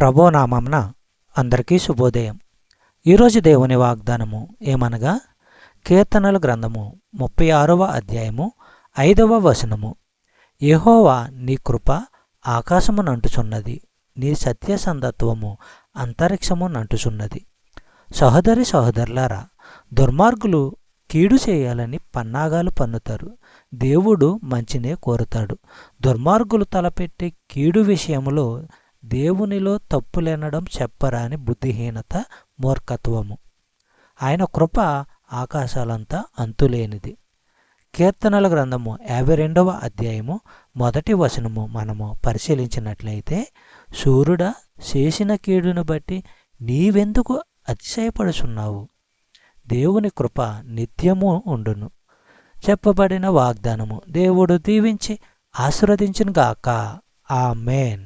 ప్రభు నామమున అందరికీ శుభోదయం. ఈరోజు దేవుని వాగ్దానము ఏమనగా, కీర్తనల గ్రంథము 36వ అధ్యాయము 5వ వచనము. యెహోవా నీ కృప ఆకాశము నంటుచున్నది, నీ సత్యసంధత్వము అంతరిక్షము నంటుచున్నది. సహోదరి సహోదరులారా, దుర్మార్గులు కీడు చేయాలని పన్నాగాలు పన్నుతారు. దేవుడు మంచినే కోరుతాడు. దుర్మార్గులు తలపెట్టే కీడు విషయంలో దేవునిలో తప్పులెనడం చెప్పరాని బుద్ధిహీనత, మూర్ఖత్వము. ఆయన కృప ఆకాశాలంతా అంతులేనిది. కీర్తనల గ్రంథము 52వ అధ్యాయము 1వ వచనము మనము పరిశీలించినట్లయితే, సూర్యుడా, చేసిన కీడును బట్టి నీవెందుకు అతిశయపడుచున్నావు? దేవుని కృప నిత్యము ఉండును. చెప్పబడిన వాగ్దానము దేవుడు దీవించి ఆశీర్వదించునుగాక. ఆమేన్.